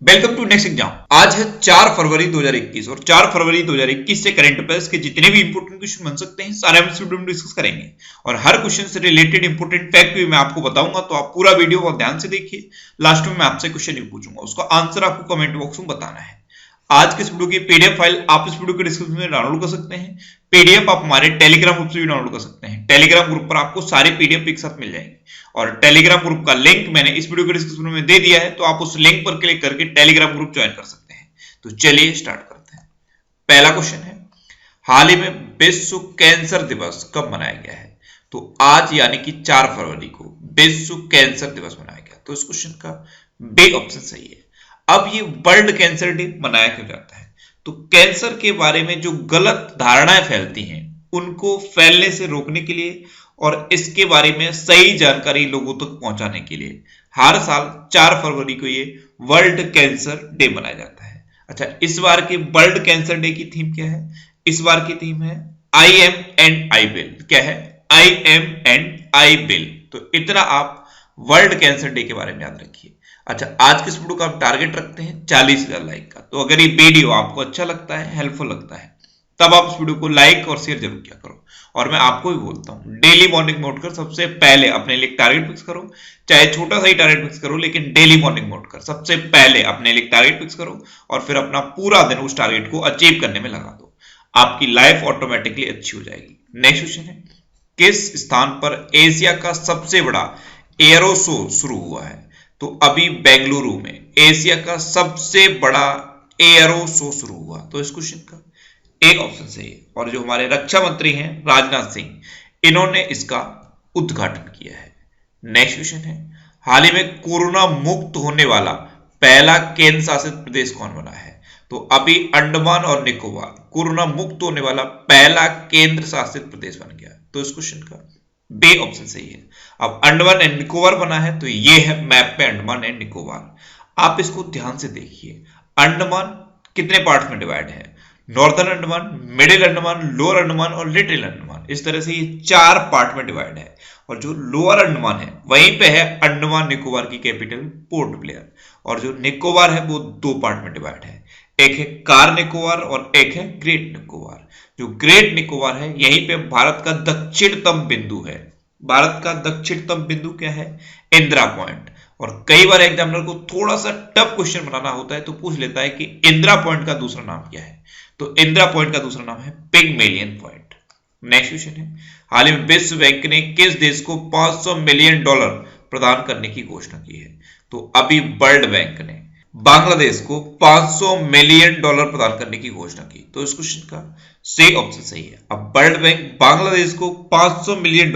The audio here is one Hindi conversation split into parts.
Welcome to next exam. आज है 4 फरवरी 2021 और 4 फरवरी 2021 से करंट अफेयर्स के जितने भी इंपोर्टेंट क्वेश्चन बन सकते हैं सारे हम इस वीडियो में डिस्कस करेंगे और हर क्वेश्चन से रिलेटेड इंपोर्टेंट फैक्ट भी मैं आपको बताऊंगा, तो आप पूरा वीडियो बहुत ध्यान से देखिए। लास्ट में मैं आपसे क्वेश्चन भी पूछूंगा, उसका आंसर आपको कमेंट बॉक्स में बताना है। आज के इस वीडियो की पीडीएफ फाइल आप इस वीडियो के डिस्क्रिप्शन में डाउनलोड कर सकते हैं। पीडीएफ आप हमारे टेलीग्राम ग्रुप से भी डाउनलोड कर सकते हैं। टेलीग्राम ग्रुप पर आपको सारे पीडीएफ एक साथ मिल जाएंगे और टेलीग्राम ग्रुप का लिंक मैंने इस वीडियो के डिस्क्रिप्शन में दे दिया है, तो आप उस लिंक पर क्लिक करके टेलीग्राम ग्रुप ज्वाइन कर सकते हैं। तो चलिए स्टार्ट करते हैं। पहला क्वेश्चन है, हाल ही में विश्व कैंसर दिवस कब मनाया गया है? तो आज यानी कि 4 फरवरी को विश्व कैंसर दिवस मनाया गया। तो इस क्वेश्चन का बी ऑप्शन सही है। अब ये वर्ल्ड कैंसर डे मनाया क्यों जाता है? तो कैंसर के बारे में जो गलत धारणाएं फैलती हैं उनको फैलने से रोकने के लिए और इसके बारे में सही जानकारी लोगों तक पहुंचाने के लिए हर साल 4 फरवरी को ये वर्ल्ड कैंसर डे मनाया जाता है। अच्छा, इस बार के वर्ल्ड कैंसर डे की थीम क्या है? इस बार की थीम है I am and I will. क्या है? I am and I will. तो इतना आप वर्ल्ड कैंसर डे के बारे में याद रखिए। अच्छा, आज के इस वीडियो का आप टारगेट रखते हैं 40,000 लाइक का। तो अगर ये वीडियो आपको अच्छा लगता है, हेल्पफुल लगता है, तब आप इस वीडियो को लाइक और शेयर जरूर किया करो। और मैं आपको भी बोलता हूं, डेली मॉर्निंग में उठकर सबसे पहले अपने लिए टारगेट फिक्स करो, चाहे छोटा सा ही टारगेट फिक्स करो, लेकिन डेली मॉर्निंग में उठकर सबसे पहले अपने लिए टारगेट फिक्स करो और फिर अपना पूरा दिन उस टारगेट को अचीव करने में लगा दो। आपकी लाइफ ऑटोमेटिकली अच्छी हो जाएगी। नेक्स्ट क्वेश्चन है, किस स्थान पर एशिया का सबसे बड़ा एयरो शो शुरू हुआ है? तो अभी बेंगलुरु में एशिया का सबसे बड़ा एयरो शो शुरू हुआ। तो इस क्वेश्चन का ए ऑप्शन सही है। और जो हमारे रक्षा मंत्री हैं राजनाथ सिंह, इन्होंने इसका उद्घाटन किया है। नेक्स्ट क्वेश्चन है, हाल ही में कोरोना मुक्त होने वाला पहला केंद्र शासित प्रदेश कौन बना है? तो अभी अंडमान और निकोबार कोरोना मुक्त होने वाला पहला केंद्र शासित प्रदेश बन गया। तो इस क्वेश्चन का बी ऑप्शन सही है। अब अंडमान एंड निकोबार बना है, तो ये है मैप पे अंडमान एंड निकोबार। आप इसको ध्यान से देखिए। अंडमान कितने पार्ट में डिवाइड है? Northern Andaman, middle Andaman, lower Andaman और लिटिल अंडमान। इस तरह से ये 4 पार्ट में डिवाइड है। और जो लोअर अंडमान है वहीं पे है अंडमान निकोबार की कैपिटल पोर्ट ब्लेयर। और जो निकोबार है वो 2 पार्ट में डिवाइड है, एक है कार निकोबार और एक है ग्रेट निकोबार। जो ग्रेट निकोबार है यहीं पे भारत का दक्षिणतम बिंदु है। भारत का दक्षिणतम बिंदु क्या है? इंदिरा पॉइंट। और कई बार एग्जामिनर को थोड़ा सा टफ क्वेश्चन बनाना होता है तो पूछ लेता है कि इंदिरा पॉइंट का दूसरा नाम क्या है? तो इंदिरा पॉइंट का दूसरा नाम है पिग्मेलियन पॉइंट। नेक्स्ट क्वेश्चन है, हाल ही में विश्व बैंक ने किस देश को $500 मिलियन प्रदान करने की घोषणा की है? तो अभी वर्ल्ड बैंक ने बांग्लादेश को $500 मिलियन प्रदान करने की घोषणा की। तो इस क्वेश्चन का सही ऑप्शन सही है। अब वर्ल्ड बैंक बांग्लादेश को $500 मिलियन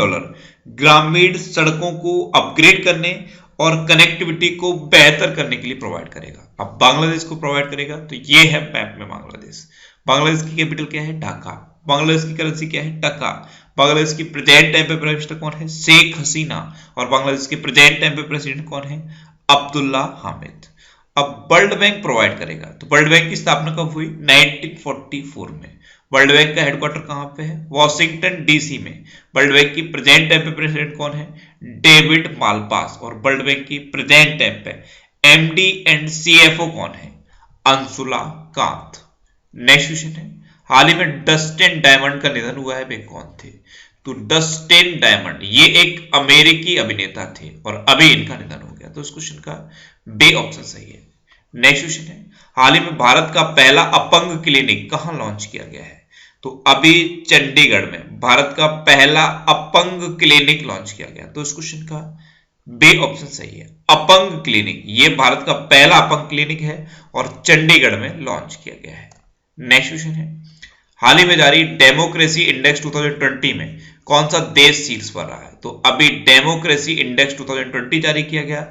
ग्रामीण सड़कों को अपग्रेड करने और कनेक्टिविटी को बेहतर करने के लिए प्रोवाइड करेगा। अब बांग्लादेश को प्रोवाइड करेगा, तो ये है मैप में बांग्लादेश। बांग्लादेश की कैपिटल क्या है? ढाका। बांग्लादेश की करेंसी क्या है? टका। बांग्लादेश की प्रेजेंट टाइम पे प्राइम मिनिस्टर कौन है? शेख हसीना। और बांग्लादेश के प्रेजेंट टाइम पे प्रेसिडेंट कौन है? अब्दुल्ला हामिद। अब वर्ल्ड बैंक प्रोवाइड करेगा, तो वर्ल्ड बैंक की स्थापना कब हुई? 1944 में। वर्ल्ड बैंक का हेडक्वार्टर कहां पे है? वॉशिंगटन डीसी में। वर्ल्ड बैंक की प्रेजेंट टाइम पे प्रेसिडेंट कौन है? David Malpass. और वर्ल्ड बैंक की प्रेजेंट टाइम पे एमडी एंड सीएफओ कौन है? अंशुला कांत। नेक्स्ट क्वेश्चन है, हाल ही में डस्टिन डायमंड का निधन हुआ है, वे कौन थे? तो डस्टिन डायमंड ये एक अमेरिकी अभिनेता थे और अभी इनका निधन हो गया। तो इस क्वेश्चन का बी ऑप्शन सही है। नेक्स्ट क्वेश्चन है, हाल ही में भारत का पहला अपंग क्लिनिक कहां लॉन्च किया गया है? तो अभी चंडीगढ़ में भारत का पहला अपंग क्लिनिक लॉन्च किया गया। तो इस क्वेश्चन का बी ऑप्शन सही है। अपंग क्लिनिक ये भारत का पहला अपंग क्लिनिक है और चंडीगढ़ में लॉन्च किया गया है। नेक्स्ट क्वेश्चन है, हाल ही में जारी डेमोक्रेसी इंडेक्स 2020 में कौन सा देश शीर्ष पर रहा है? तो अभी डेमोक्रेसी इंडेक्स 2020 जारी किया गया,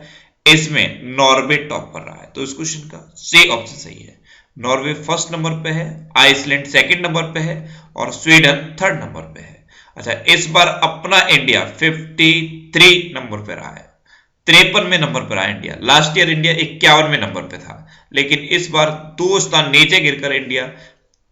इसमें नॉर्वे टॉप पर रहा है। तो इस क्वेश्चन का सी ऑप्शन सही है। नॉर्वे फर्स्ट नंबर पे है, आइसलैंड सेकंड नंबर पे है और स्वीडन थर्ड नंबर पे है। अच्छा, इस बार अपना इंडिया 53 नंबर पे रहा है, 53वें नंबर पर आया इंडिया। लास्ट ईयर इंडिया 51वें नंबर पे था, लेकिन इस बार 2 स्थान नीचे गिरकर इंडिया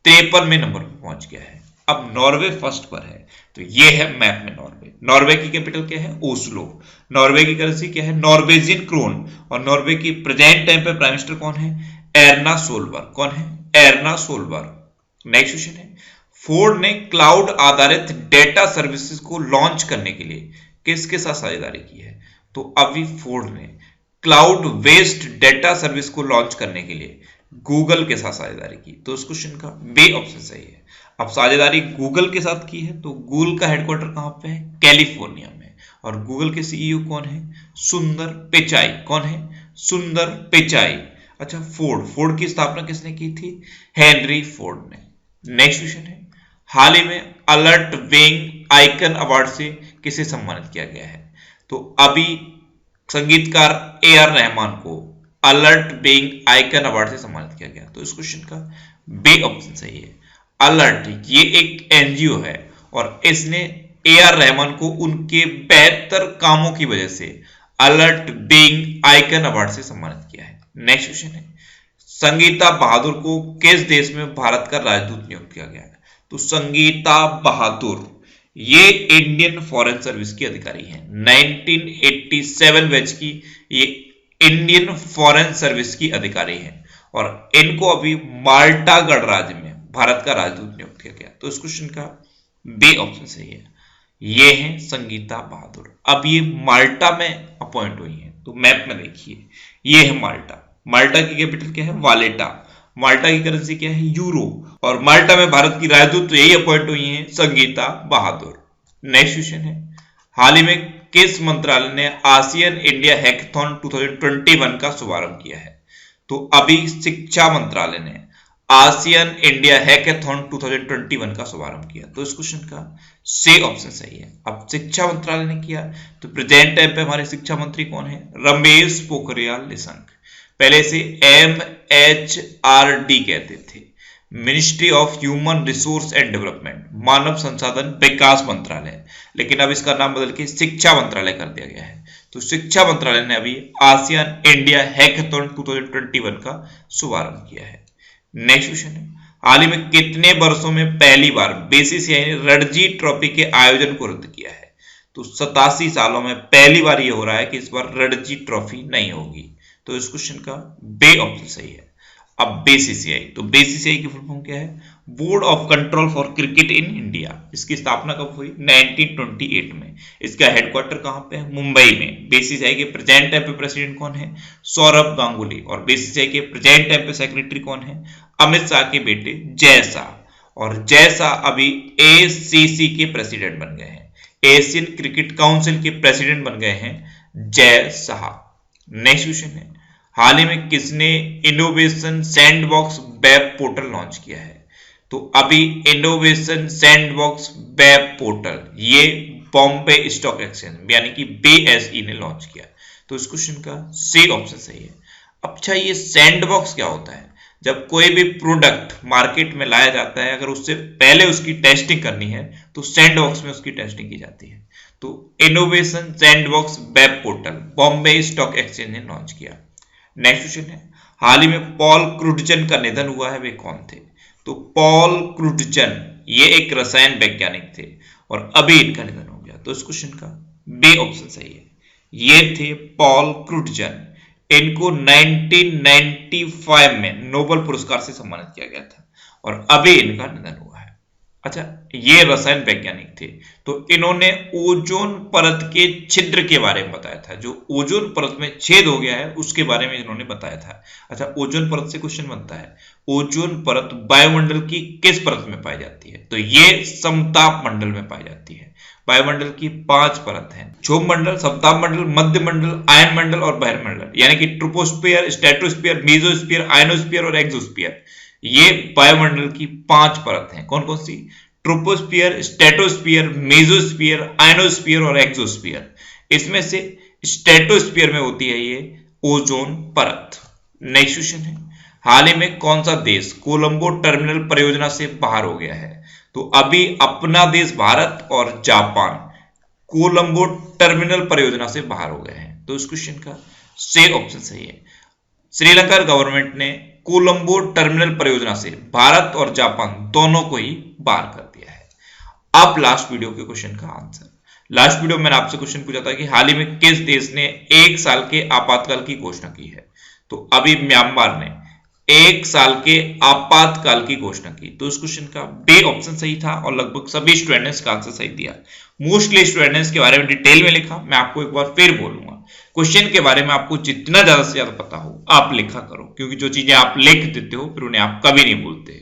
53वें नंबर पर पहुंच गया है। अब नॉर्वे फर्स्ट पर है, तो ये है मैप में नॉर्वे। नॉर्वे की कैपिटल क्या है? ओस्लो। नॉर्वे की करेंसी क्या है? Norwegian krone. और नॉर्वे की प्रेजेंट टाइम पे प्राइम मिनिस्टर कौन है? Erna Solberg. कौन है? Erna Solberg. नेक्स्ट क्वेश्चन है, फोर्ड ने क्लाउड आधारित डेटा सर्विसेज को लॉन्च करने के लिए किसके साथ साझेदारी की है? तो अभी फोर्ड ने क्लाउड बेस्ड डेटा सर्विस को लॉन्च करने के लिए गूगल के साथ साझेदारी की। तो इस क्वेश्चन का बी ऑप्शन सही है। अब साझेदारी गूगल के साथ की है, तो गूगल का हेडक्वार्टर कहां पे है? कैलिफोर्निया में। और गूगल के सीईओ कौन है? सुंदर पिचाई। कौन है? सुंदर पिचाई। अच्छा, फोर्ड की स्थापना किसने की थी? हेनरी फोर्ड ने। नेक्स्ट क्वेश्चन है, हाल ही में अलर्ट विंग आइकन अवार्ड से किसे सम्मानित किया गया है? तो अभी संगीतकार ए आर रहमान को अलर्ट विंग आइकन अवार्ड से सम्मानित किया गया। तो इस क्वेश्चन का बी ऑप्शन सही है। अलर्ट ये एक एनजीओ है और इसने ए आर रहमान को उनके बेहतर कामों की वजह से अलर्ट विंग आइकन अवार्ड से सम्मानित किया है। नेक्स्ट क्वेश्चन है, संगीता बहादुर को किस देश में भारत का राजदूत नियुक्त किया गया है? तो संगीता बहादुर ये इंडियन फॉरेन सर्विस की अधिकारी हैं। 1987 बैच की ये इंडियन फॉरेन सर्विस की अधिकारी हैं और इनको अभी माल्टा गणराज्य में भारत का राजदूत नियुक्त किया गया। तो इस क्वेश्चन का बी ऑप्शन सही है। ये है संगीता बहादुर। अब ये माल्टा में अपॉइंट हुई है, तो मैप में देखिए ये है माल्टा। माल्टा की कैपिटल क्या है? वालेटा। माल्टा की करेंसी क्या है? यूरो। और माल्टा में भारत की राजदूत तो यही अपॉइंट हुई है, संगीता बहादुर। नेक्स्ट क्वेश्चन है, हाल ही में किस मंत्रालय ने आसियान इंडिया हैकाथॉन 2021 का शुभारंभ किया है? तो अभी शिक्षा मंत्रालय ने आसियान इंडिया हैकाथॉन 2021 का शुभारंभ किया। तो इस क्वेश्चन का सी ऑप्शन सही है। अब शिक्षा मंत्रालय ने किया, तो प्रेजेंट टाइम पे हमारे शिक्षा मंत्री कौन है? रमेश पोखरियाल निशंक। पहले से MHRD कहते थे, ministry of human resource and development, मानव संसाधन विकास मंत्रालय, लेकिन अब इसका नाम बदल के शिक्षा मंत्रालय कर दिया गया है। तो शिक्षा मंत्रालय ने अभी आसियान इंडिया हैकाथॉन 2021 का शुभारंभ किया है। नेक्स्ट क्वेश्चन है, हाल ही में कितने वर्षों में पहली बार बीसीसीआई ने रणजी ट्रॉफी के आयोजन को रद्द किया है? तो 87 सालों में पहली बार यह हो रहा है कि इस बार रणजी ट्रॉफी नहीं होगी। तो इस क्वेश्चन का बी ऑप्शन सही है। अब बीसीसीआई, तो बीसीसीआई की फुल फॉर्म क्या है? Board of control for cricket in India. इसकी स्थापना कब हुई? 1928 में। इसका हेडक्वार्टर कहां पे है? मुंबई में। बीसीसीआई के प्रेजेंट टाइम पे प्रेसिडेंट कौन है? सौरभ गांगुली। और बीसीसीआई के प्रेजेंट टाइम पे सेक्रेटरी कौन है? अमित शाह के बेटे जय शाह। और जय शाह अभी एसीसी के प्रेसिडेंट बन गए हैं, एशियन क्रिकेट काउंसिल के प्रेसिडेंट बन गए हैं जय शाह। नेक्स्ट क्वेश्चन है, हाल ही में किसने innovation sandbox web portal launch किया है? तो अभी इनोवेशन सैंडबॉक्स वेब पोर्टल ये बॉम्बे स्टॉक एक्सचेंज यानी कि BSE ने लॉन्च किया। तो इस क्वेश्चन का सी ऑप्शन सही है। अच्छा, ये सैंडबॉक्स क्या होता है? जब कोई भी प्रोडक्ट मार्केट में लाया जाता है, अगर उससे पहले उसकी टेस्टिंग करनी है तो सैंडबॉक्स में उसकी टेस्टिंग की जाती है। तो innovation sandbox web portal Bombay stock exchange ने लॉन्च किया। नेक्स्ट क्वेश्चन है, हाल ही में पॉल क्रूटजन का निधन हुआ है, वे कौन थे? तो पॉल क्रूटजन ये एक रसायन वैज्ञानिक थे और अभी इनका निधन हो गया। तो इस क्वेश्चन का बी ऑप्शन सही है। ये थे पॉल क्रूटजन। इनको 1995 में नोबेल पुरस्कार से सम्मानित किया गया था और अभी इनका निधन हुआ है। अच्छा, ये रसायन वैज्ञानिक थे, तो इन्होंने ओजोन परत के छिद्र के बारे में बताया था। जो ओजोन परत में छेद हो गया है उसके बारे में इन्होंने बताया था। अच्छा, ओजोन परत से क्वेश्चन बनता है, ओजोन परत वायुमंडल की किस परत में पाई जाती है? तो ये समताप मंडल में पाई जाती है। वायुमंडल की 5 परत हैं, क्षोभ मंडल, समताप मंडल, मध्य मंडल, आयन मंडल और बहिर्मंडल, यानी कि ट्रोपोस्फीयर, स्ट्रेटोस्फीयर, मेसोस्फीयर, आयनोस्फीयर और एक्सोस्फीयर। ये वायुमंडल की 5 परत हैं। कौन कौन सी? ट्रोपोस्फीयर, स्ट्रेटोस्फीयर, मेसोस्फीयर, आयनोस्फीयर और एक्सोस्फीयर। इसमें से स्ट्रेटोस्फीयर में होती है ये ओजोन परत। नेक्स्ट क्वेश्चन है, हाल ही में कौन सा देश कोलंबो टर्मिनल परियोजना से बाहर हो गया है? तो अभी अपना देश भारत और जापान कोलंबो टर्मिनल परियोजना से बाहर हो गए हैं। तो इस क्वेश्चन का सी ऑप्शन सही है। श्रीलंका गवर्नमेंट ने कोलंबो टर्मिनल परियोजना से भारत और जापान दोनों को ही बाहर कर दिया है। अब लास्ट वीडियो के क्वेश्चन का आंसर, लास्ट वीडियो में मैंने आपसे क्वेश्चन पूछा था कि हाल ही में किस देश ने 1 साल के आपातकाल की घोषणा की है। तो अभी म्यांमार ने 1 साल के आपातकाल की घोषणा की। तो इस क्वेश्चन का बी ऑप्शन सही था और लगभग सभी स्टूडेंट ने इसका आंसर सही दिया। मोस्टली स्टूडेंट ने इसके बारे में डिटेल में लिखा। मैं आपको एक बार फिर बोलूंगा, क्वेश्चन के बारे में आपको जितना ज्यादा से ज्यादा पता हो आप लिखा करो, क्योंकि जो चीजें आप लिख देते हो फिर उन्हें आप कभी नहीं भूलते।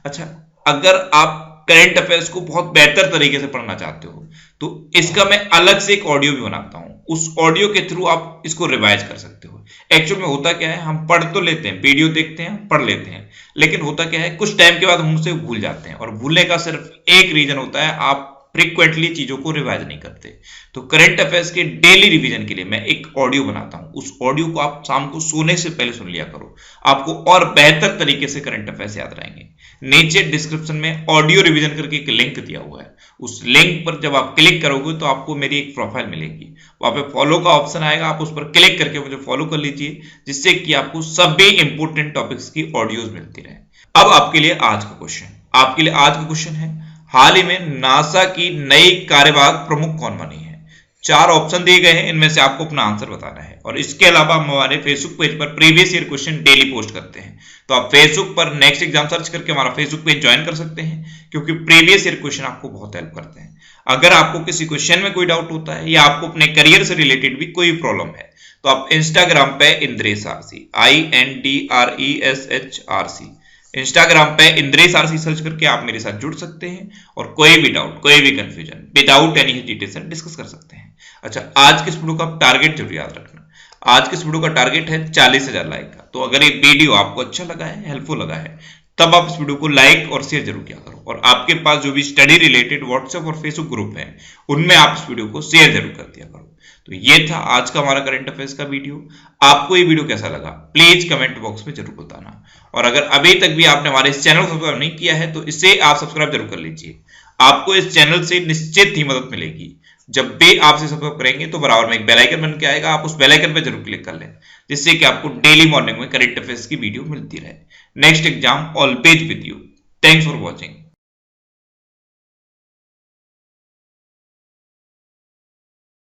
अच्छा, अगर आप करंट अफेयर्स को बहुत बेहतर तरीके से पढ़ना चाहते हो तो इसका मैं अलग से एक ऑडियो भी बनाता हूं। उस ऑडियो के थ्रू आप इसको रिवाइज कर सकते हो। एक्चुअल में होता क्या है, हम पढ़ तो लेते हैं, वीडियो देखते हैं, पढ़ लेते हैं, लेकिन होता क्या है कुछ टाइम के बाद हम उसे भूल जाते हैं। और भूलने का सिर्फ एक रीजन होता है, आप फ्रीक्वेंटली चीजों को रिवाइज नहीं करते। तो करंट अफेयर्स के डेली रिवीजन के लिए मैं एक ऑडियो बनाता हूं। उस ऑडियो को आप शाम को सोने से पहले सुन लिया करो, आपको और बेहतर तरीके से करंट अफेयर्स याद रहेंगे। नीचे डिस्क्रिप्शन में ऑडियो रिवीजन करके एक लिंक दिया हुआ है। उस लिंक पर जब आप क्लिक करोगे तो आपको मेरी एक प्रोफाइल मिलेगी, वहां पे फॉलो का ऑप्शन आएगा, आप उस पर क्लिक करके मुझे फॉलो कर लीजिए, जिससे कि आपको सभी इंपोर्टेंट टॉपिक्स की ऑडियोज मिलती रहे। अब आपके लिए आज का क्वेश्चन है, हाल ही में नासा की नई कार्यवाहक प्रमुख कौन बनी है। 4 ऑप्शन दिए गए हैं, इनमें से आपको अपना आंसर बताना है। और इसके अलावा हम हमारे फेसबुक पेज पर previous year question daily post करते हैं, तो आप फेसबुक पर नेक्स्ट एग्जाम सर्च करके हमारा फेसबुक पेज ज्वाइन कर सकते हैं, क्योंकि प्रीवियस ईयर क्वेश्चन आपको बहुत हेल्प करते हैं। अगर आपको किसी क्वेश्चन में कोई डाउट होता है या आपको अपने करियर से रिलेटेड भी कोई प्रॉब्लम है तो आप इंस्टाग्राम पे इंद्रेश आरसी INDRESHRC इंस्टाग्राम पे इंद्रेश आरसी सर्च करके आप मेरे साथ जुड़ सकते हैं और कोई भी डाउट, कोई भी confusion without any hesitation discuss कर सकते हैं। अच्छा, आज के इस वीडियो का टारगेट जरूर याद रखना। आज के इस वीडियो का टारगेट है 40,000 लाइक का। तो अगर ये वीडियो आपको अच्छा लगा है, हेल्पफुल लगा है, तब आप इस वीडियो को लाइक और शेयर जरूर किया करो। और आपके पास जो भी स्टडी रिलेटेड व्हाट्सएप और फेसबुक ग्रुप है उनमें आप इस वीडियो को शेयर जरूर कर दिया करो। तो ये था आज का हमारा करंट अफेयर्स का वीडियो। आपको ये वीडियो कैसा लगा प्लीज कमेंट बॉक्स में जरूर बताना। और अगर अभी तक भी आपने हमारे इस चैनल को सब्सक्राइब नहीं किया है तो इसे आप सब्सक्राइब जरूर कर लीजिए। आपको इस चैनल से निश्चित ही मदद मिलेगी। जब भी आप इसे सब्सक्राइब करेंगे तो बराबर में एक बेल आइकन बन के आएगा, आप उस बेल आइकन पर जरूर क्लिक कर लें, जिससे कि आपको डेली मॉर्निंग में करंट अफेयर्स की वीडियो मिलती रहे। Next exam always with you. Thanks for watching.